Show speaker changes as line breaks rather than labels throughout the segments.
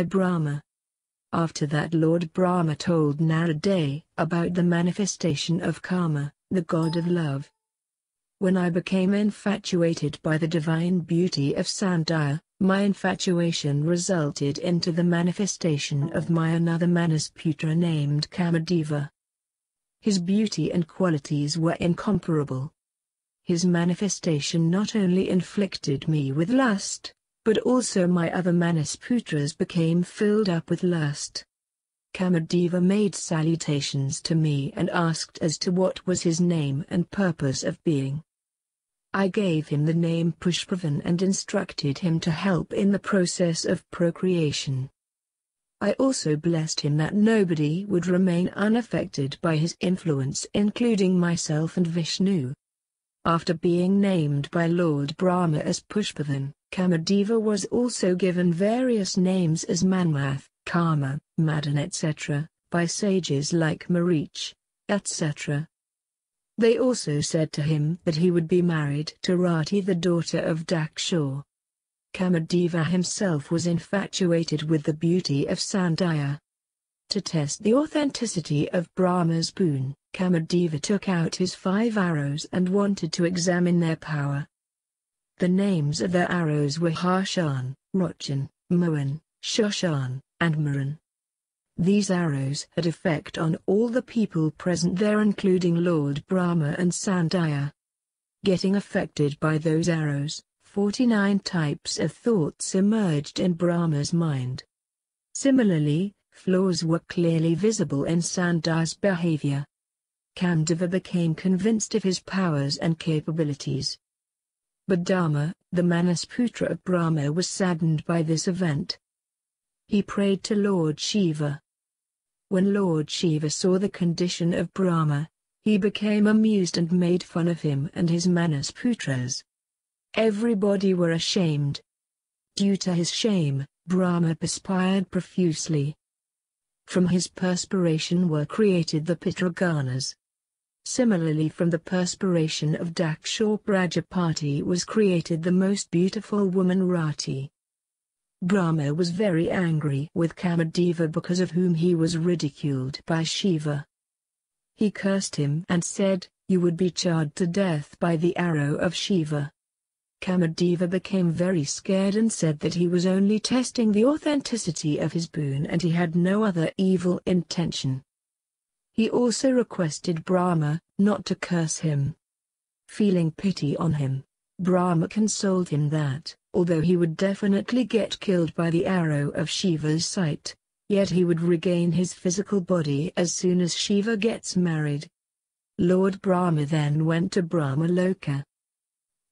Brahma. After that Lord Brahma told Narada about the manifestation of Kama, the god of love. When I became infatuated by the divine beauty of Sandhya, my infatuation resulted into the manifestation of my another Manusputra named Kamadeva. His beauty and qualities were incomparable. His manifestation not only inflicted me with lust, but also my other Manusputras became filled up with lust. Kamadeva made salutations to me and asked as to what was his name and purpose of being. I gave him the name Pushpavan and instructed him to help in the process of procreation. I also blessed him that nobody would remain unaffected by his influence, including myself and Vishnu. After being named by Lord Brahma as Pushpavan, Kamadeva was also given various names as Manmath, Kama, Madan etc., by sages like Marich, etc. They also said to him that he would be married to Rati, the daughter of Daxurs. Kamadeva himself was infatuated with the beauty of Sandhya. To test the authenticity of Brahma's boon, Kamadeva took out his 5 arrows and wanted to examine their power. The names of their arrows were Harshan, Rochan, Mohan, Shoshan, and Maran. These arrows had effect on all the people present there, including Lord Brahma and Sandhya. Getting affected by those arrows, 49 types of thoughts emerged in Brahma's mind. Similarly, flaws were clearly visible in Sandhya's behavior. Kamadeva became convinced of his powers and capabilities. But Dharma, the Manusputra of Brahma, was saddened by this event. He prayed to Lord Shiva. When Lord Shiva saw the condition of Brahma, he became amused and made fun of him and his Manusputras. Everybody were ashamed. Due to his shame, Brahma perspired profusely. From his perspiration were created the Pitruganas. Similarly, from the perspiration of Daxurs Prajapati was created the most beautiful woman Rati. Brahma was very angry with Kamadeva because of whom he was ridiculed by Shiva. He cursed him and said, "You would be charred to death by the arrow of Shiva." Kamadeva became very scared and said that he was only testing the authenticity of his boon and he had no other evil intention. He also requested Brahma not to curse him. Feeling pity on him, Brahma consoled him that, although he would definitely get killed by the arrow of Shiva's sight, yet he would regain his physical body as soon as Shiva gets married. Lord Brahma then went to Brahmaloka.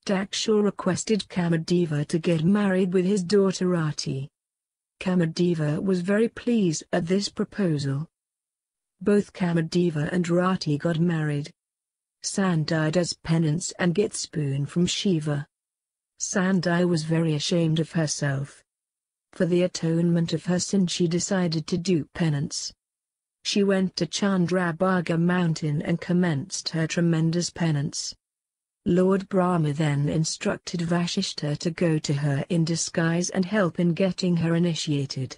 Daxurs requested Kamadeva to get married with his daughter Rati. Kamadeva was very pleased at this proposal. Both Kamadeva and Rati got married. Sandhya does penance and gets boon from Shiva. Sandhya was very ashamed of herself. For the atonement of her sin she decided to do penance. She went to Chandrabhaga mountain and commenced her tremendous penance. Lord Brahma then instructed Vasishtha to go to her in disguise and help in getting her initiated.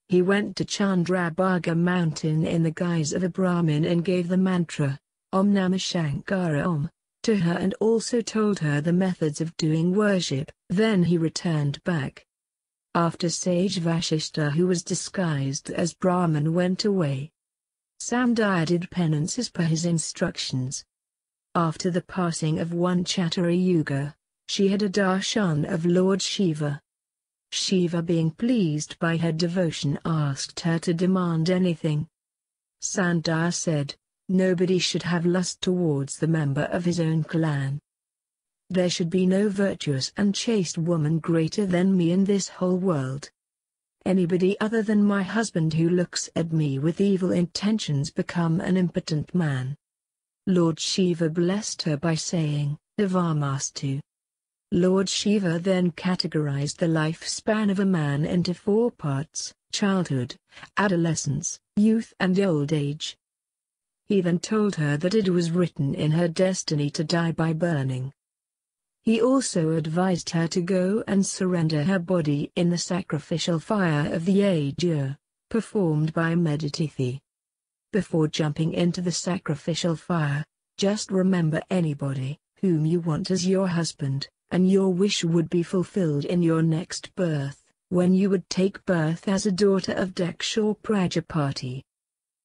He went to Chandrabhaga mountain in the guise of a Brahmin and gave the mantra, Om Namah Shankara Om, to her and also told her the methods of doing worship. Then he returned back. After sage Vasishtha, who was disguised as Brahman, went away, Sandhya did penance as per his instructions. After the passing of one Chattara Yuga, she had a darshan of Lord Shiva. Shiva, being pleased by her devotion, asked her to demand anything. Sandhya said, "Nobody should have lust towards the member of his own clan. There should be no virtuous and chaste woman greater than me in this whole world. Anybody other than my husband who looks at me with evil intentions become an impotent man." Lord Shiva blessed her by saying, "Avamastu." Lord Shiva then categorized the lifespan of a man into 4 parts: childhood, adolescence, youth and old age. He then told her that it was written in her destiny to die by burning. He also advised her to go and surrender her body in the sacrificial fire of the yajna, performed by Meditithi. Before jumping into the sacrificial fire, just remember anybody whom you want as your husband, and your wish would be fulfilled in your next birth, when you would take birth as a daughter of Daxurs Prajapati.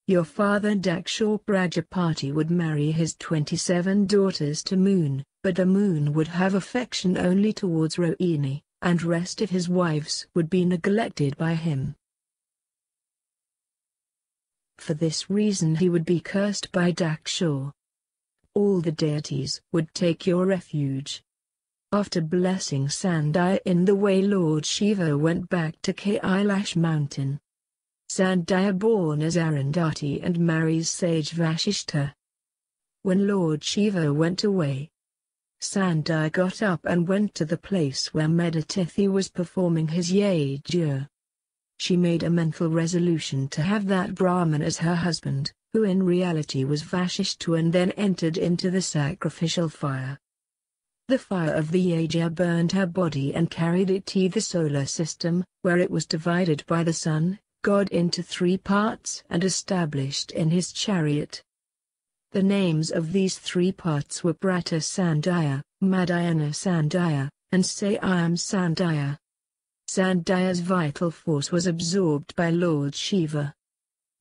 Your father Daxurs Prajapati would marry his 27 daughters to Moon, but the Moon would have affection only towards Rohini, and rest of his wives would be neglected by him. For this reason he would be cursed by Daxurs. All the deities would take your refuge. After blessing Sandhya in the way, Lord Shiva went back to Kailash mountain. Sandhya born as Arundhati and marries sage Vasishtha. When Lord Shiva went away, Sandhya got up and went to the place where Meditithi was performing his yajna. She made a mental resolution to have that Brahman as her husband, who in reality was Vasishtha, and then entered into the sacrificial fire. The fire of the yajna burned her body and carried it to the solar system, where it was divided by the sun god into 3 parts and established in his chariot. The names of these 3 parts were Prata Sandhya, Madhyana Sandhya, and Sayam Sandhya. Sandhya's vital force was absorbed by Lord Shiva.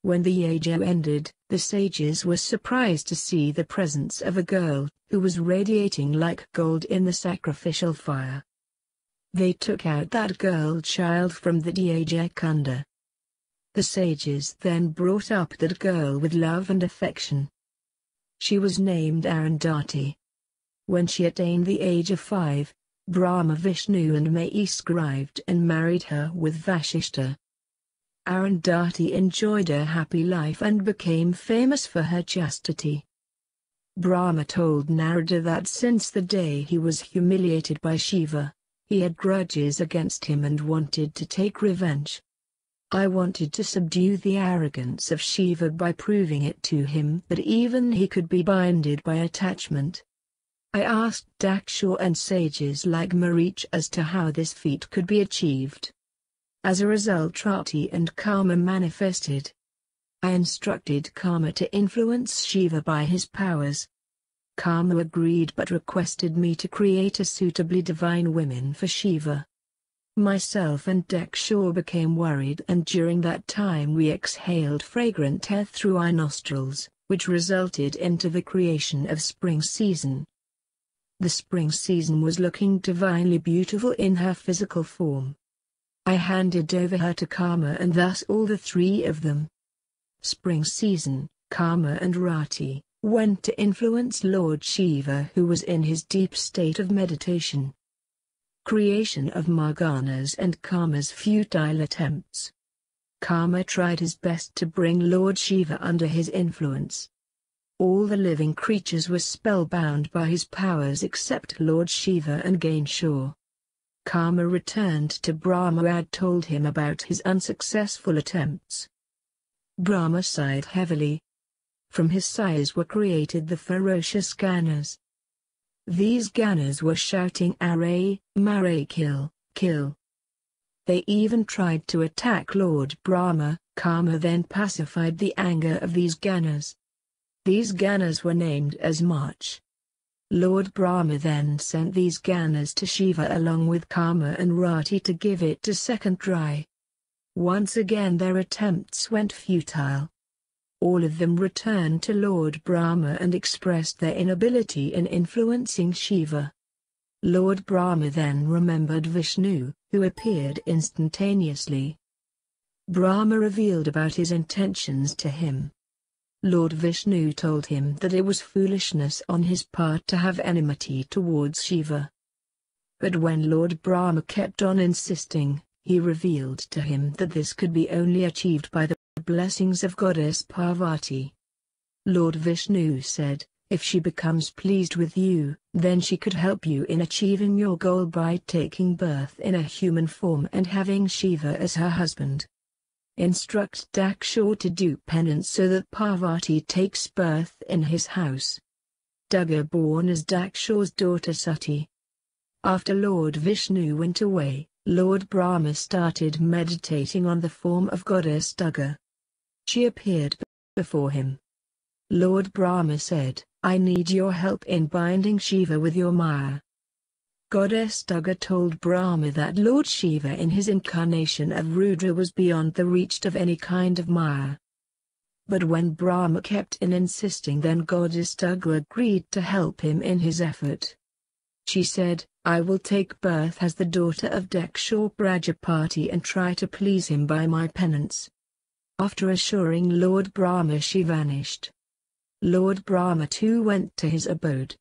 When the yajna ended, the sages were surprised to see the presence of a girl, who was radiating like gold in the sacrificial fire. They took out that girl child from the Uttara-khanda. The sages then brought up that girl with love and affection. She was named Arundhati. When she attained the age of 5, Brahma, Vishnu and Maha scribed and married her with Vasishtha. Arundhati enjoyed a happy life and became famous for her chastity. Brahma told Narada that since the day he was humiliated by Shiva, he had grudges against him and wanted to take revenge. I wanted to subdue the arrogance of Shiva by proving it to him that even he could be binded by attachment. I asked Daxurs and sages like Marich as to how this feat could be achieved. As a result, Rati and Kama manifested. I instructed Kama to influence Shiva by his powers. Kama agreed but requested me to create a suitably divine woman for Shiva. Myself and Daxurs became worried, and during that time we exhaled fragrant air through our nostrils, which resulted into the creation of spring season. The spring season was looking divinely beautiful in her physical form. I handed over her to Kama, and thus all the 3 of them, spring season, Kama and Rati, went to influence Lord Shiva, who was in his deep state of meditation. Creation of Morganas and Kama's futile attempts. Kama tried his best to bring Lord Shiva under his influence. All the living creatures were spellbound by his powers except Lord Shiva and Ganeshwar. Kama returned to Brahma and told him about his unsuccessful attempts. Brahma sighed heavily. From his sighs were created the ferocious Ganas. These Ganas were shouting "Array, Marray, kill, kill." They even tried to attack Lord Brahma. Kama then pacified the anger of these Ganas. These Ganas were named as March. Lord Brahma then sent these Ganas to Shiva along with Kama and Rati to give it a second try. Once again their attempts went futile. All of them returned to Lord Brahma and expressed their inability in influencing Shiva. Lord Brahma then remembered Vishnu, who appeared instantaneously. Brahma revealed about his intentions to him. Lord Vishnu told him that it was foolishness on his part to have enmity towards Shiva. But when Lord Brahma kept on insisting, he revealed to him that this could be only achieved by the blessings of goddess Parvati. Lord Vishnu said, if she becomes pleased with you, then she could help you in achieving your goal by taking birth in a human form and having Shiva as her husband. Instruct Daxurs to do penance so that Parvati takes birth in his house. Durga born as Daxurs' daughter Sati. After Lord Vishnu went away, Lord Brahma started meditating on the form of goddess Durga. She appeared before him. Lord Brahma said, "I need your help in binding Shiva with your Maya." Goddess Durga told Brahma that Lord Shiva in his incarnation of Rudra was beyond the reach of any kind of Maya. But when Brahma kept in insisting, then Goddess Durga agreed to help him in his effort. She said, "I will take birth as the daughter of Daxurs Prajapati and try to please him by my penance." After assuring Lord Brahma, she vanished. Lord Brahma too went to his abode.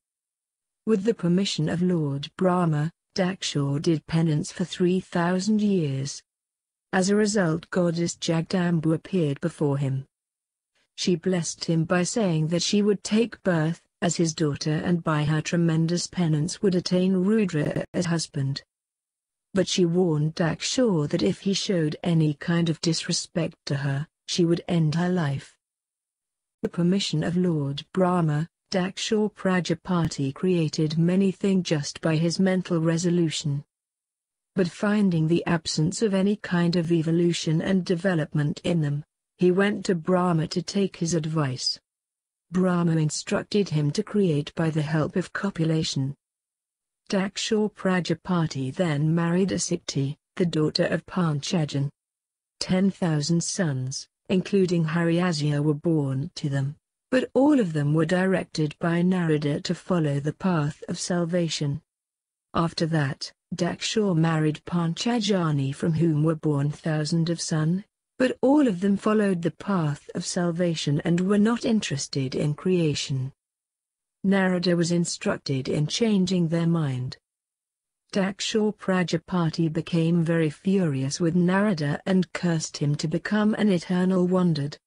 With the permission of Lord Brahma, Daxurs did penance for 3,000 years. As a result, Goddess Jagdamba appeared before him. She blessed him by saying that she would take birth as his daughter and by her tremendous penance would attain Rudra as husband. But she warned Daxurs that if he showed any kind of disrespect to her, she would end her life. With the permission of Lord Brahma, Daxurs Prajapati created many things just by his mental resolution. But finding the absence of any kind of evolution and development in them, he went to Brahma to take his advice. Brahma instructed him to create by the help of copulation. Daxurs Prajapati then married Sati, the daughter of Panchajan. 10,000 sons, including Haryasya, were born to them, but all of them were directed by Narada to follow the path of salvation. After that, Daxurs married Panchajani, from whom were born thousands of sons, but all of them followed the path of salvation and were not interested in creation. Narada was instructed in changing their mind. Daxurs Prajapati became very furious with Narada and cursed him to become an eternal wandered.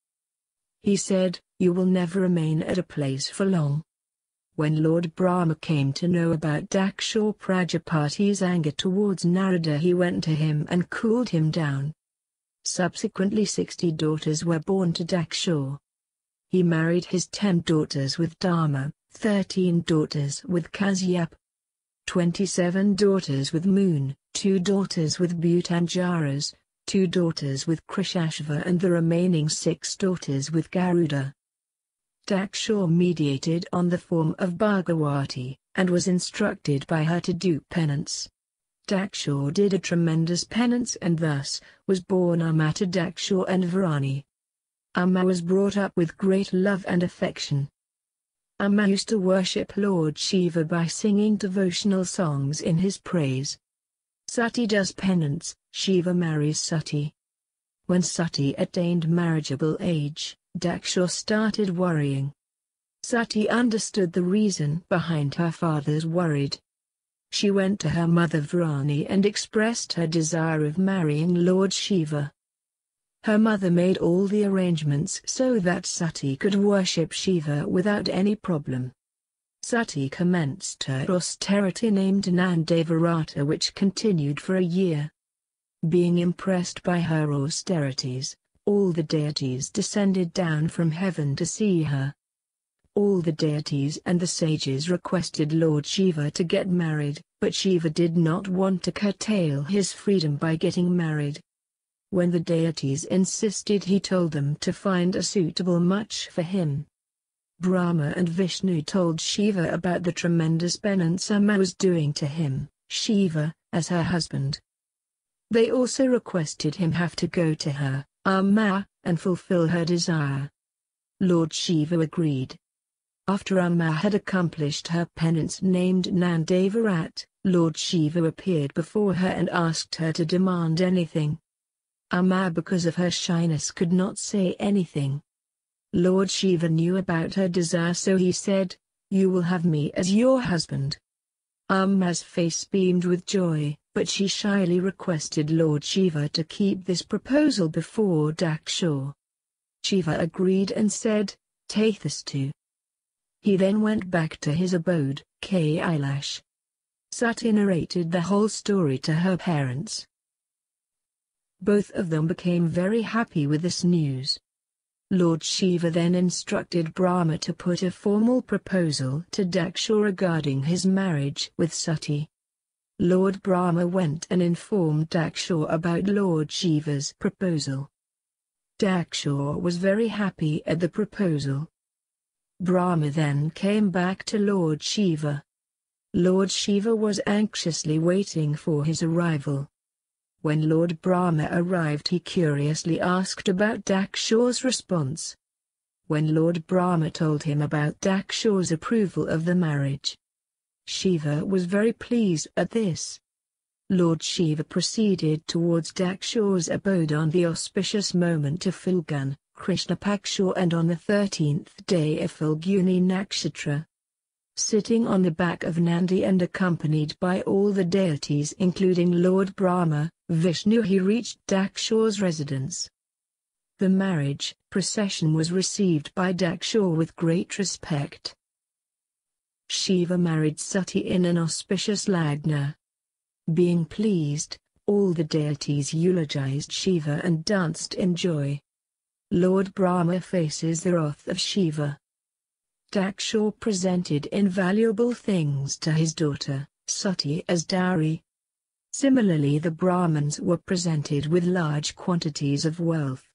He said, "You will never remain at a place for long." When Lord Brahma came to know about Daxurs Prajapati's anger towards Narada, he went to him and cooled him down. Subsequently 60 daughters were born to Daxurs. He married his 10 daughters with Dharma, 13 daughters with Kasyap, 27 daughters with Moon, 2 daughters with Bhutanjaras, 2 daughters with Krishashva and the remaining 6 daughters with Garuda. Daxurs mediated on the form of Bhagavati, and was instructed by her to do penance. Daxurs did a tremendous penance and thus was born Amma to Daxurs and Varani. Amma was brought up with great love and affection. Amma used to worship Lord Shiva by singing devotional songs in his praise. Sati does penance, Shiva marries Sati. When Sati attained marriageable age, Daxurs started worrying. Sati understood the reason behind her father's worried. She went to her mother Varani and expressed her desire of marrying Lord Shiva. Her mother made all the arrangements so that Sati could worship Shiva without any problem. Sati commenced her austerity named Nandavarata, which continued for a year. Being impressed by her austerities, all the deities descended down from heaven to see her. All the deities and the sages requested Lord Shiva to get married, but Shiva did not want to curtail his freedom by getting married. When the deities insisted, he told them to find a suitable match for him. Brahma and Vishnu told Shiva about the tremendous penance Amma was doing to him, Shiva, as her husband. They also requested him have to go to her, Amma, and fulfill her desire. Lord Shiva agreed. After Amma had accomplished her penance named Nandavarat, Lord Shiva appeared before her and asked her to demand anything. Amma, because of her shyness, could not say anything. Lord Shiva knew about her desire, so he said, "You will have me as your husband." Amma's face beamed with joy, but she shyly requested Lord Shiva to keep this proposal before Daxurs. Shiva agreed and said, "Take this too." He then went back to his abode, Kailash. Sati narrated the whole story to her parents. Both of them became very happy with this news. Lord Shiva then instructed Brahma to put a formal proposal to Daxurs regarding his marriage with Sati. Lord Brahma went and informed Daxurs about Lord Shiva's proposal. Daxurs was very happy at the proposal. Brahma then came back to Lord Shiva. Lord Shiva was anxiously waiting for his arrival. When Lord Brahma arrived, he curiously asked about Daxurs' response. When Lord Brahma told him about Daxurs' approval of the marriage, Shiva was very pleased at this. Lord Shiva proceeded towards Daxurs' abode on the auspicious moment of Falgun, Krishna Paksha, and on the 13th day of Falguni Nakshatra. Sitting on the back of Nandi and accompanied by all the deities including Lord Brahma, Vishnu, he reached Daxurs' residence. The marriage procession was received by Daxurs with great respect. Shiva married Sati in an auspicious lagna. Being pleased, all the deities eulogized Shiva and danced in joy. Lord Brahma faces the wrath of Shiva. Daxurs presented invaluable things to his daughter, Sati, as dowry. Similarly, the Brahmins were presented with large quantities of wealth.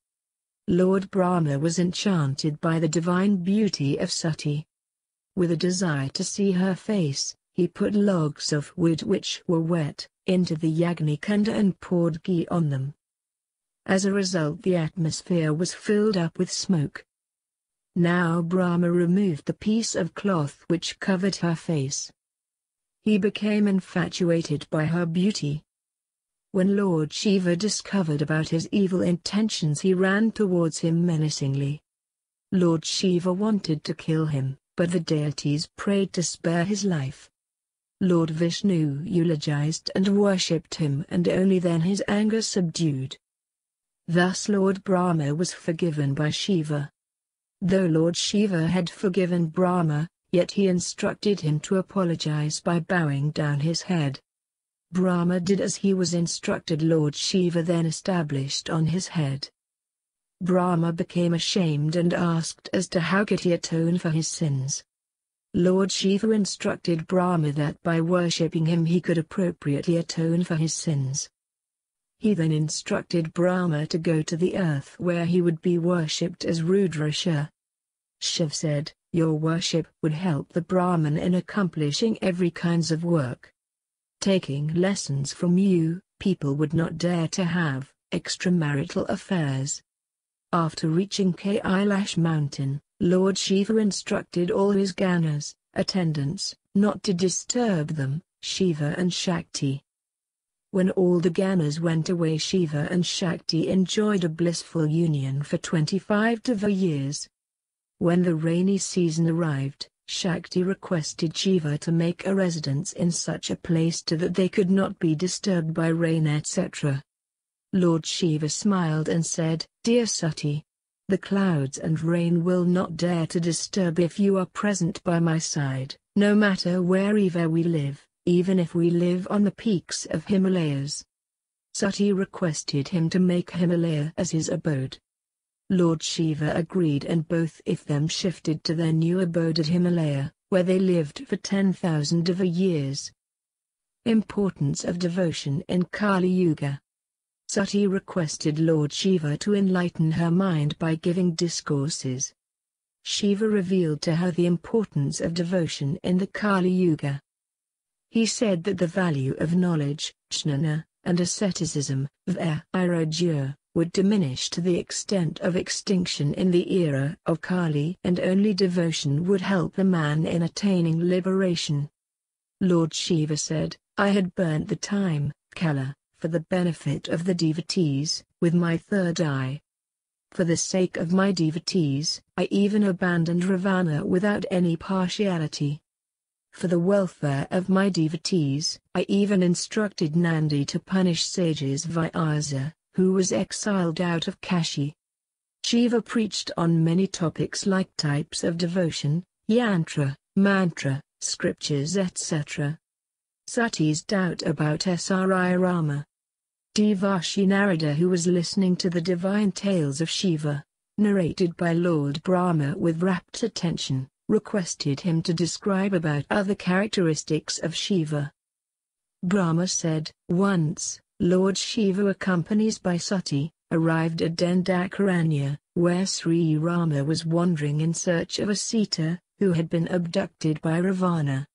Lord Brahma was enchanted by the divine beauty of Sati. With a desire to see her face, he put logs of wood which were wet into the Yagni-khanda and poured ghee on them. As a result, the atmosphere was filled up with smoke. Now Brahma removed the piece of cloth which covered her face. He became infatuated by her beauty. When Lord Shiva discovered about his evil intentions, he ran towards him menacingly. Lord Shiva wanted to kill him, but the deities prayed to spare his life. Lord Vishnu eulogized and worshipped him, and only then his anger subdued. Thus Lord Brahma was forgiven by Shiva. Though Lord Shiva had forgiven Brahma, yet he instructed him to apologize by bowing down his head. Brahma did as he was instructed. Lord Shiva then established on his head. Brahma became ashamed and asked as to how could he atone for his sins. Lord Shiva instructed Brahma that by worshipping him he could appropriately atone for his sins. He then instructed Brahma to go to the earth where he would be worshipped as Rudraksha. Shiv said, "Your worship would help the Brahman in accomplishing every kinds of work. Taking lessons from you, people would not dare to have extramarital affairs." After reaching Kailash mountain, Lord Shiva instructed all his Ganas, attendants, not to disturb them, Shiva and Shakti. When all the Ganas went away, Shiva and Shakti enjoyed a blissful union for 25 years. When the rainy season arrived, Shakti requested Shiva to make a residence in such a place that they could not be disturbed by rain, etc. Lord Shiva smiled and said, "Dear Sati, the clouds and rain will not dare to disturb if you are present by my side, no matter wherever we live, even if we live on the peaks of Himalayas." Sati requested him to make Himalaya as his abode. Lord Shiva agreed, and both of them shifted to their new abode at Himalaya, where they lived for 10,000 years. Importance of devotion in Kali Yuga. Sati requested Lord Shiva to enlighten her mind by giving discourses. Shiva revealed to her the importance of devotion in the Kali Yuga. He said that the value of knowledge, jnana, and asceticism, vairagya, would diminish to the extent of extinction in the era of Kali, and only devotion would help the man in attaining liberation. Lord Shiva said, "I had burnt the time, Kala, for the benefit of the devotees, with my third eye. For the sake of my devotees, I even abandoned Ravana without any partiality. For the welfare of my devotees, I even instructed Nandi to punish sages Vyasa, who was exiled out of Kashi." Shiva preached on many topics like types of devotion, yantra, mantra, scriptures, etc. Sati's doubt about Sri Rama. Devashi Narada, who was listening to the divine tales of Shiva, narrated by Lord Brahma with rapt attention, requested him to describe about other characteristics of Shiva. Brahma said, once, Lord Shiva accompanied by Sati, arrived at Dandakaranya, where Sri Rama was wandering in search of a Sita, who had been abducted by Ravana.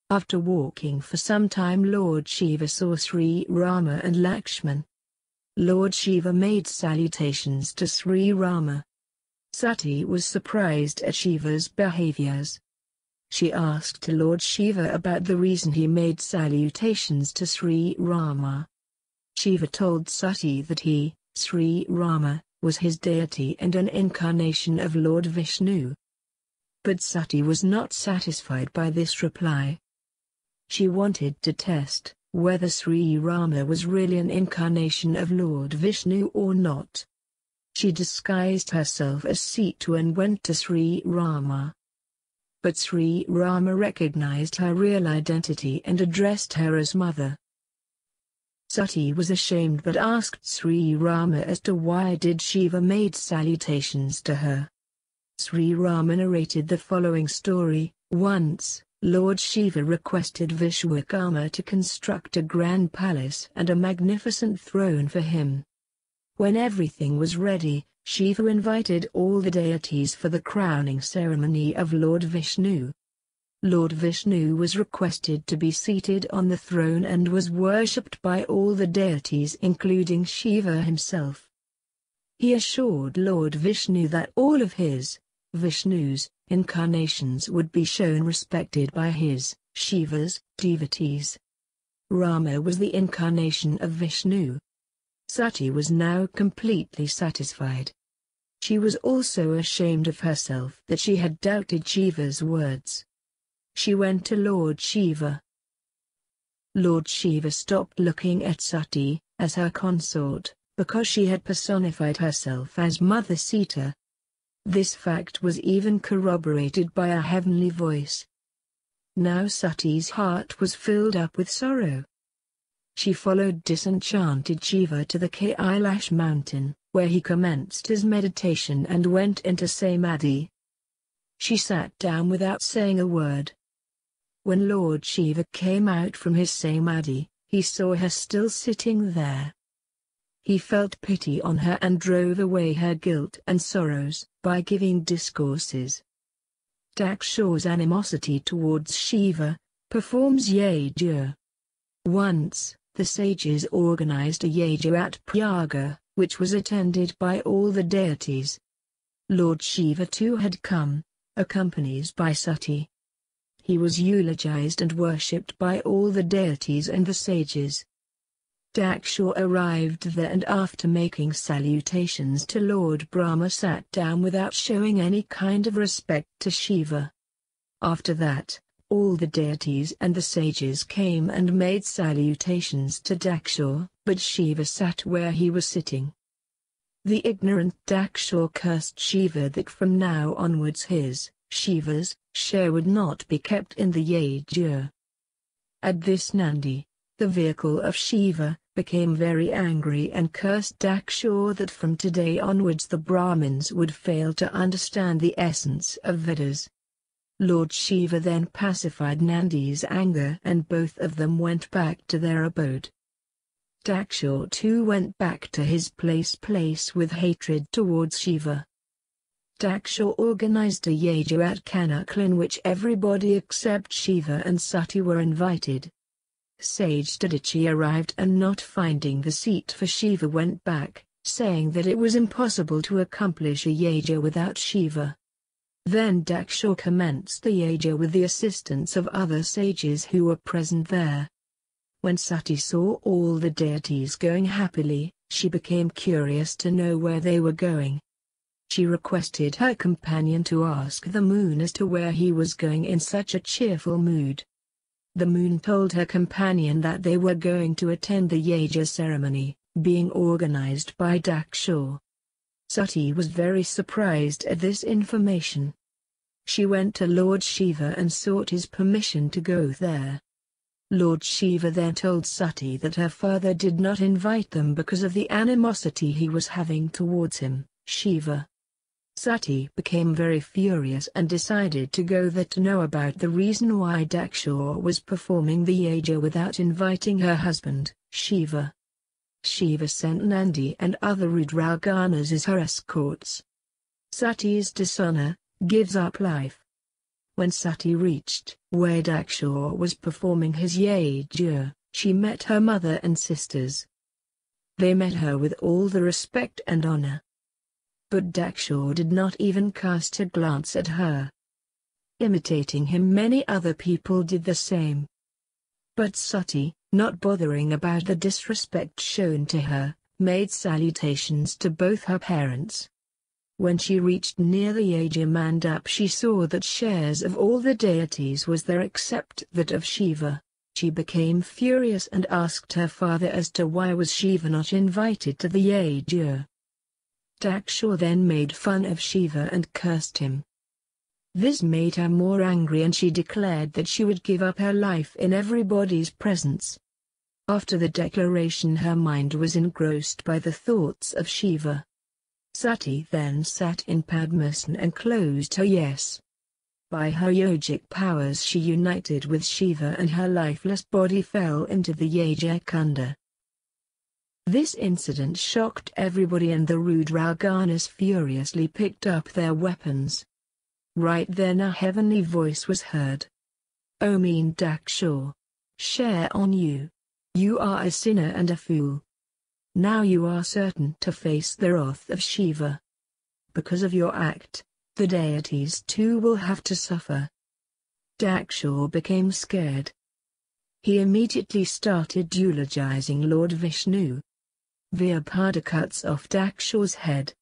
After walking for some time, Lord Shiva saw Sri Rama and Lakshman. Lord Shiva made salutations to Sri Rama. Sati was surprised at Shiva's behaviors. She asked Lord Shiva about the reason he made salutations to Sri Rama. Shiva told Sati that he, Sri Rama, was his deity and an incarnation of Lord Vishnu. But Sati was not satisfied by this reply. She wanted to test whether Sri Rama was really an incarnation of Lord Vishnu or not. She disguised herself as Sita and went to Sri Rama. But Sri Rama recognized her real identity and addressed her as mother. Sati was ashamed but asked Sri Rama as to why did Shiva made salutations to her. Sri Rama narrated the following story. Once, Lord Shiva requested Vishwakarma to construct a grand palace and a magnificent throne for him. When everything was ready, Shiva invited all the deities for the crowning ceremony of Lord Vishnu. Lord Vishnu was requested to be seated on the throne and was worshipped by all the deities including Shiva himself. He assured Lord Vishnu that all of his, Vishnu's, incarnations would be shown respected by his, Shiva's, devotees. Rama was the incarnation of Vishnu. Sati was now completely satisfied. She was also ashamed of herself that she had doubted Shiva's words. She went to Lord Shiva. Lord Shiva stopped looking at Sati, as her consort, because she had personified herself as Mother Sita. This fact was even corroborated by a heavenly voice. Now Sati's heart was filled up with sorrow. She followed disenchanted Shiva to the Kailash mountain, where he commenced his meditation and went into Samadhi. She sat down without saying a word. When Lord Shiva came out from his Samadhi, he saw her still sitting there. He felt pity on her and drove away her guilt and sorrows by giving discourses. Daxurs' animosity towards Shiva performs yajna. Once, the sages organized a yajna at Prayaga, which was attended by all the deities. Lord Shiva too had come, accompanied by Sati. He was eulogized and worshipped by all the deities and the sages. Daxurs arrived there and after making salutations to Lord Brahma sat down without showing any kind of respect to Shiva. After that, all the deities and the sages came and made salutations to Daxurs, but Shiva sat where he was sitting. The ignorant Daxurs cursed Shiva that from now onwards his, Shiva's, share would not be kept in the yajna. At this Nandi, the vehicle of Shiva, became very angry and cursed Daxurs that from today onwards the Brahmins would fail to understand the essence of Vedas. Lord Shiva then pacified Nandi's anger and both of them went back to their abode. Daxurs too went back to his place with hatred towards Shiva. Daxurs organized a yajna at Kanakal in which everybody except Shiva and Sati were invited. Sage Dadichi arrived and not finding the seat for Shiva went back, saying that it was impossible to accomplish a yajna without Shiva. Then Daxurs commenced the yajna with the assistance of other sages who were present there. When Sati saw all the deities going happily, she became curious to know where they were going. She requested her companion to ask the moon as to where he was going in such a cheerful mood. The moon told her companion that they were going to attend the yajna ceremony, being organized by Daxurs. Sati was very surprised at this information. She went to Lord Shiva and sought his permission to go there. Lord Shiva then told Sati that her father did not invite them because of the animosity he was having towards him, Shiva. Sati became very furious and decided to go there to know about the reason why Daxurs was performing the yaja without inviting her husband, Shiva. Shiva sent Nandi and other Rudraganas as her escorts. Sati's dishonor gives up life. When Sati reached where Daxurs was performing his yaja, she met her mother and sisters. They met her with all the respect and honor. But Daxurs did not even cast a glance at her. Imitating him, many other people did the same. But Sati, not bothering about the disrespect shown to her, made salutations to both her parents. When she reached near the yaja mandap, she saw that shares of all the deities was there except that of Shiva. She became furious and asked her father as to why was Shiva not invited to the yaja. Daxurs then made fun of Shiva and cursed him. This made her more angry and she declared that she would give up her life in everybody's presence. After the declaration, her mind was engrossed by the thoughts of Shiva. Sati then sat in Padmasana and closed her eyes. By her yogic powers she united with Shiva and her lifeless body fell into the Uttara-khanda. This incident shocked everybody and the Rudraganas furiously picked up their weapons. Right then a heavenly voice was heard. "O mean Daxurs! Share on you! You are a sinner and a fool. Now you are certain to face the wrath of Shiva. Because of your act, the deities too will have to suffer." Daxurs became scared. He immediately started eulogizing Lord Vishnu. Virabhadra cuts off Daxurs' head.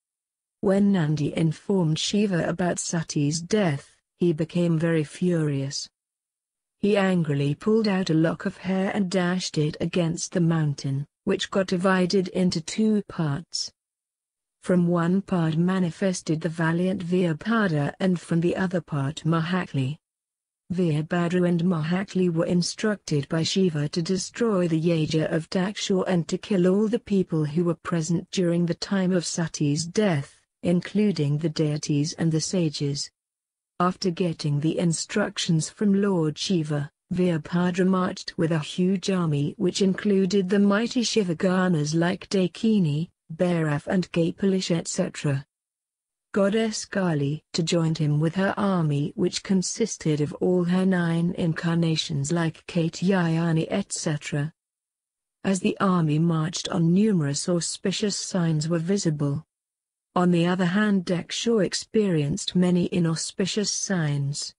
When Nandi informed Shiva about Sati's death, he became very furious. He angrily pulled out a lock of hair and dashed it against the mountain, which got divided into two parts. From one part manifested the valiant Virabhadra and from the other part Mahakali. Virabhadra and Mahakali were instructed by Shiva to destroy the yaja of Daxurs and to kill all the people who were present during the time of Sati's death, including the deities and the sages. After getting the instructions from Lord Shiva, Virabhadra marched with a huge army which included the mighty Shivaganas like Dakini, Bhairav and Kapilish etc. Goddess Kali joined him with her army which consisted of all her 9 incarnations like Katyayani etc. As the army marched on, numerous auspicious signs were visible. On the other hand, Daxurs experienced many inauspicious signs.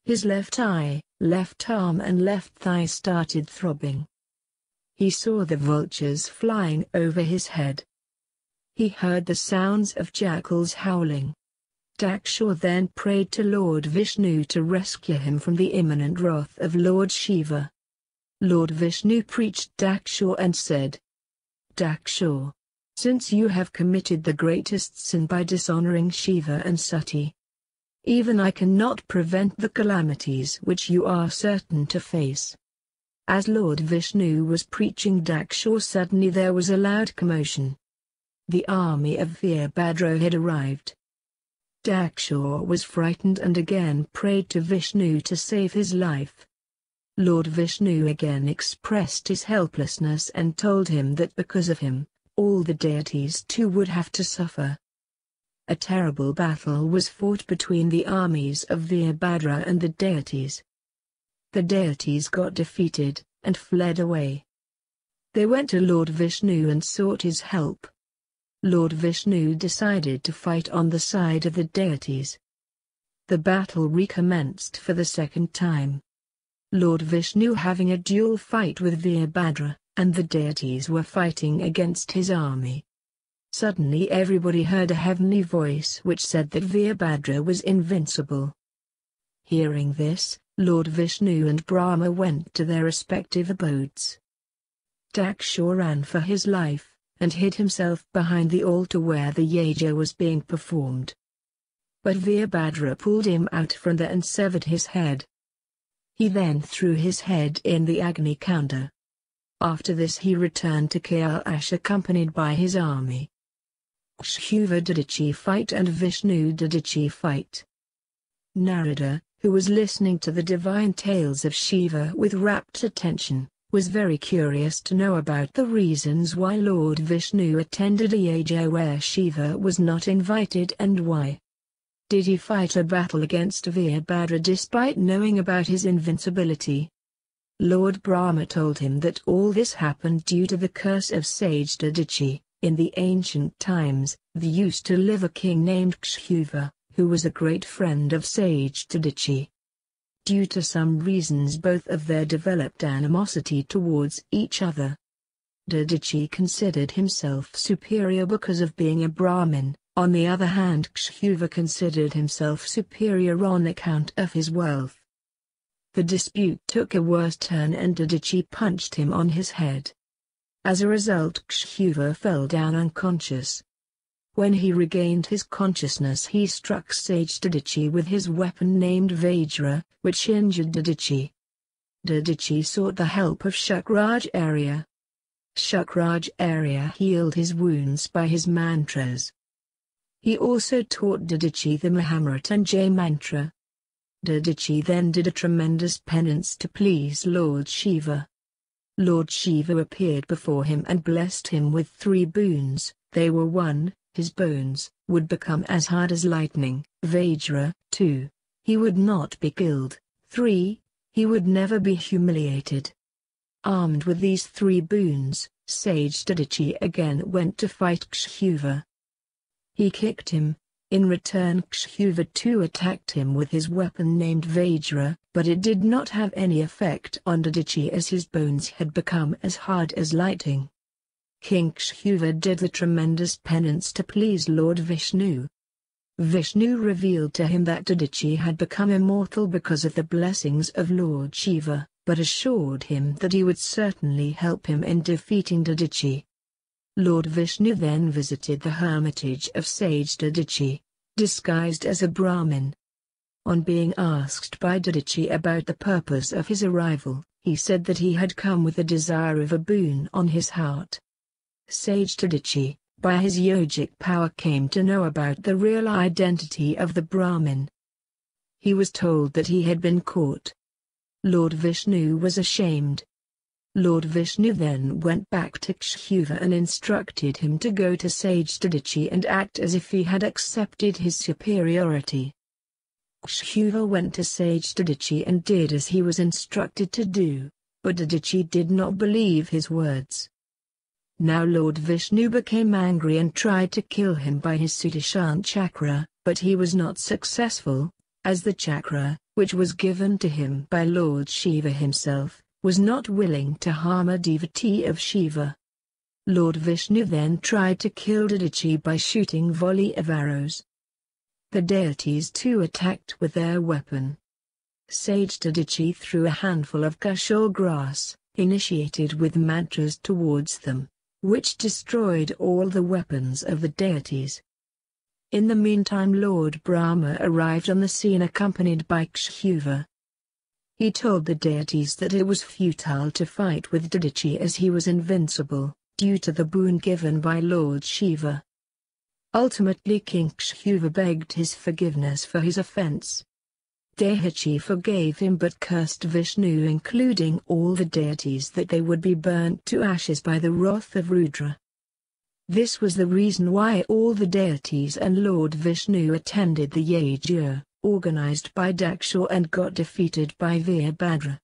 His left eye, left arm and left thigh started throbbing. He saw the vultures flying over his head. He heard the sounds of jackals howling. Daxurs then prayed to Lord Vishnu to rescue him from the imminent wrath of Lord Shiva. Lord Vishnu preached Daxurs and said, "Daxurs, since you have committed the greatest sin by dishonoring Shiva and Sati, even I cannot prevent the calamities which you are certain to face." As Lord Vishnu was preaching Daxurs, suddenly there was a loud commotion. The army of Virabhadra had arrived. Daxurs was frightened and again prayed to Vishnu to save his life. Lord Vishnu again expressed his helplessness and told him that because of him, all the deities too would have to suffer. A terrible battle was fought between the armies of Virabhadra and the deities. The deities got defeated, and fled away. They went to Lord Vishnu and sought his help. Lord Vishnu decided to fight on the side of the deities. The battle recommenced for the second time. Lord Vishnu having a duel fight with Virabhadra, and the deities were fighting against his army. Suddenly everybody heard a heavenly voice which said that Virabhadra was invincible. Hearing this, Lord Vishnu and Brahma went to their respective abodes. Daxurs ran for his life, and hid himself behind the altar where the yaja was being performed. But Virabhadra pulled him out from there and severed his head. He then threw his head in the Agni Kunda. After this he returned to Kailash accompanied by his army. Shiva Dadichi fight and Vishnu Dadichi fight. Narada, who was listening to the divine tales of Shiva with rapt attention, was very curious to know about the reasons why Lord Vishnu attended a yajna where Shiva was not invited and why. Did he fight a battle against Veerbhadra despite knowing about his invincibility? Lord Brahma told him that all this happened due to the curse of sage Dadichi. In the ancient times, there used to live a king named Shiva, who was a great friend of sage Dadichi. Due to some reasons both of them developed animosity towards each other. Dadichi considered himself superior because of being a Brahmin, on the other hand Shiva considered himself superior on account of his wealth. The dispute took a worse turn and Dadichi punched him on his head. As a result Shiva fell down unconscious. When he regained his consciousness he struck sage Dadichi with his weapon named Vajra, which injured Dadichi. Dadichi sought the help of Shukracharya. Shukracharya healed his wounds by his mantras. He also taught Dadichi the Mahamrityunjay mantra. Dadichi then did a tremendous penance to please Lord Shiva. Lord Shiva appeared before him and blessed him with 3 boons. They were 1. His bones would become as hard as lightning. Vajra. 2. He would not be killed. 3. He would never be humiliated. Armed with these 3 boons, sage Dadichi again went to fight Shiva. He kicked him. In return Shiva too attacked him with his weapon named Vajra, but it did not have any effect on Dadichi as his bones had become as hard as lightning. King Shiva did the tremendous penance to please Lord Vishnu. Vishnu revealed to him that Dadichi had become immortal because of the blessings of Lord Shiva, but assured him that he would certainly help him in defeating Dadichi. Lord Vishnu then visited the hermitage of sage Dadichi, disguised as a Brahmin. On being asked by Dadichi about the purpose of his arrival, he said that he had come with the desire of a boon on his heart. Sage Dadichi, by his yogic power came to know about the real identity of the Brahmin. He was told that he had been caught. Lord Vishnu was ashamed. Lord Vishnu then went back to Shiva and instructed him to go to sage Dadichi and act as if he had accepted his superiority. Shiva went to sage Dadichi and did as he was instructed to do, but Dadichi did not believe his words. Now Lord Vishnu became angry and tried to kill him by his Sudarshan chakra, but he was not successful, as the chakra, which was given to him by Lord Shiva himself, was not willing to harm a devotee of Shiva. Lord Vishnu then tried to kill Dadichi by shooting volley of arrows. The deities too attacked with their weapon. Sage Dadichi threw a handful of kashal grass, initiated with mantras towards them, which destroyed all the weapons of the deities. In the meantime Lord Brahma arrived on the scene accompanied by Shiva. He told the deities that it was futile to fight with Dadichi as he was invincible, due to the boon given by Lord Shiva. Ultimately King Shiva begged his forgiveness for his offense. Dadichi forgave him but cursed Vishnu including all the deities that they would be burnt to ashes by the wrath of Rudra. This was the reason why all the deities and Lord Vishnu attended the yajna, organized by Daxurs and got defeated by Veerbhadra.